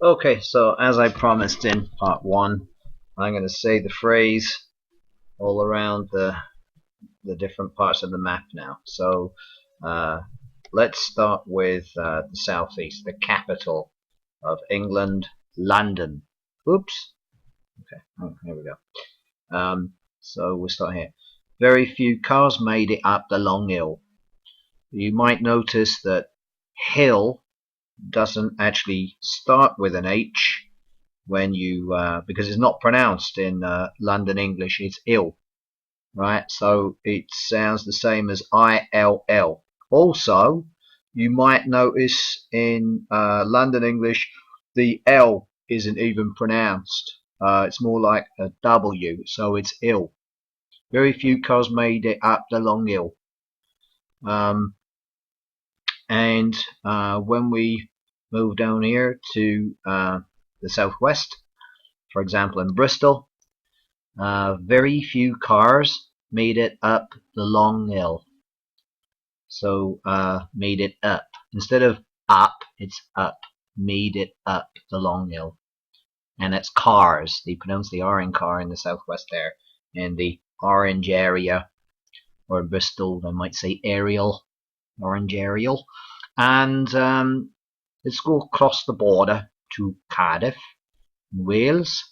Okay, so as I promised in part one, I'm going to say the phrase all around the different parts of the map now. So uh, let's start with the southeast, the capital of England, London. Oops. Okay, oh, here we go. So we'll start here. Very few cars made it up the long hill. You might notice that hill doesn't actually start with an H when you because it's not pronounced in London English. It's ill, right? So it sounds the same as ILL. Also, you might notice in London English the L isn't even pronounced. It's more like a W, so it's ill. Very few cars made it up the long hill. And when we move down here to the southwest, for example in Bristol, very few cars made it up the long hill. So made it up. Instead of up, it's up. Made it up the long hill. And it's cars. They pronounce the R in car in the southwest there. In the orange area, or in Bristol, they might say aerial, orange aerial. And let's go across the border to Cardiff, Wales.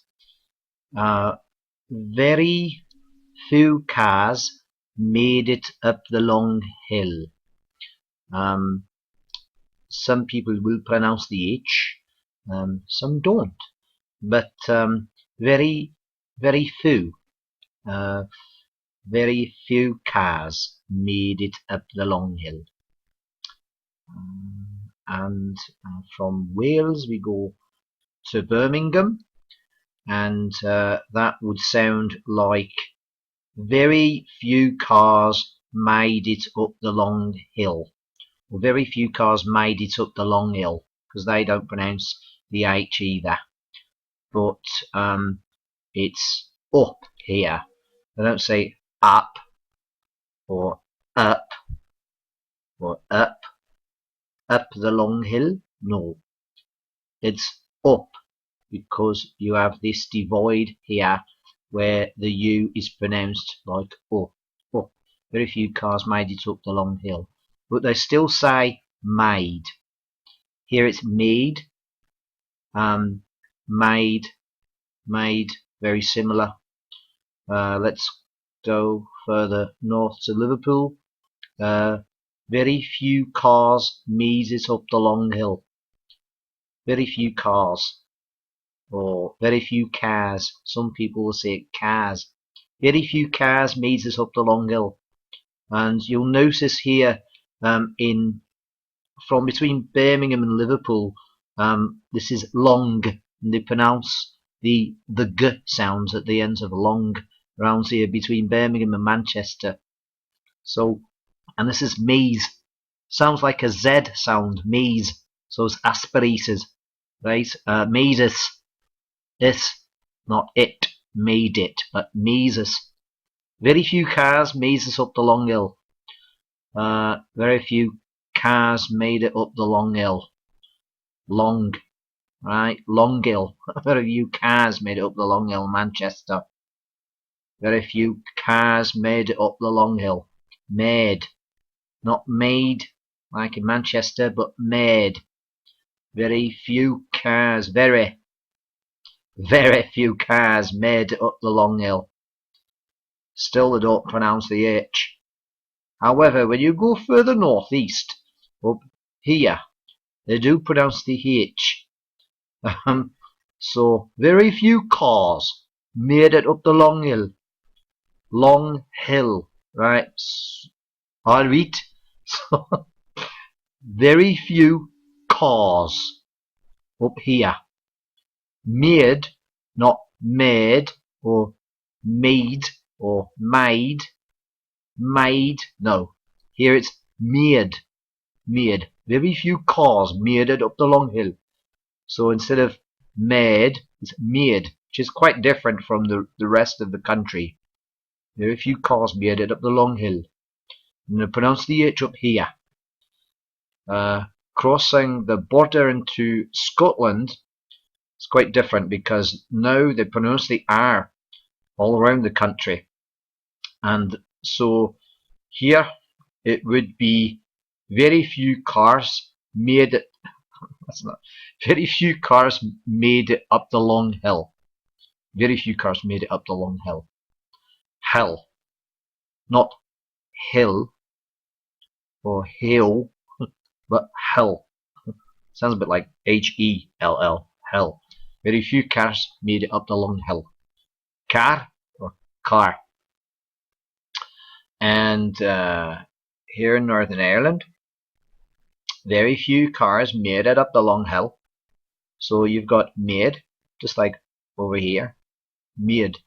Very few cars made it up the long hill. Some people will pronounce the H, some don't, but very few. Very few cars made it up the long hill. And from Wales we go to Birmingham, and that would sound like very few cars made it up the long hill. Well, very few cars made it up the long hill, because they don't pronounce the H either. But it's up here. They don't say up or up or up the long hill. No, it's up, because you have this divide here where the U is pronounced like up. Very few cars made it up the long hill, but they still say made. Here it's made, made, very similar. Let's go further north to Liverpool. Very few cars made it up the long hill. Very few cars, or very few cars. Some people will say cars. Very few cars made it up the long hill. And you'll notice here from between Birmingham and Liverpool, this is long, and they pronounce the G sounds at the ends of long around here between Birmingham and Manchester. So, and this is maize. Sounds like a Z sound, maize. So it's aspirated, right? Mazes. This, not it, made it, but mazes. Very few cars mazes up the long hill. Very few cars made it up the long hill. Long, right? Long hill. Very few cars made it up the long hill, Manchester. Very few cars made it up the long hill. Made. Not made, like in Manchester, but made. Very few cars, very few cars made it up the long hill. Still they don't pronounce the H. However, when you go further northeast, up here, they do pronounce the H. So very few cars made it up the long hill. Long hill, right? I'll read. So, very few cars up here. Made, not made, or made, or made. Made, no. Here it's made. Made. Very few cars made it up the long hill. So instead of made, it's made, which is quite different from the rest of the country. Very few cars made it up the long hill. And they pronounce the H up here. Crossing the border into Scotland, It's quite different because now they pronounce the R all around the country. And so here it would be very few cars made it. That's not very few cars made it up the long hill. Very few cars made it up the long hill. Hill, not hill or hill, but hill. Sounds a bit like H-E-L-L, hill. Very few cars made it up the long hill. Car or car. And here in Northern Ireland, very few cars made it up the long hill. So you've got made, just like over here, made.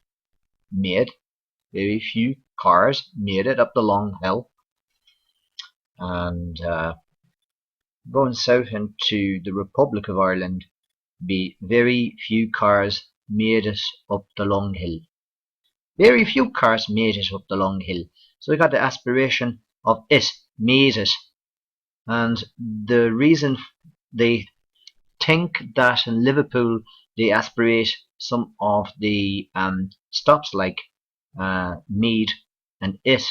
Very few cars made it up the long hill. And going south into the Republic of Ireland, be very few cars made it up the long hill. Very few cars made it up the long hill. So we got the aspiration of it, made it. And the reason they think that in Liverpool they aspirate some of the stops like made and it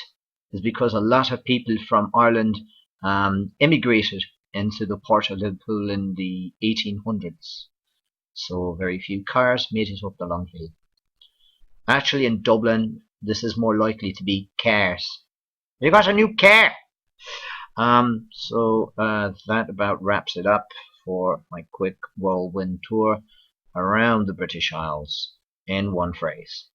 is because a lot of people from Ireland immigrated into the port of Liverpool in the 1800s. So very few cars made it up the long hill. Actually, in Dublin, this is more likely to be cars. You got a new car! So that about wraps it up for my quick whirlwind tour around the British Isles in one phrase.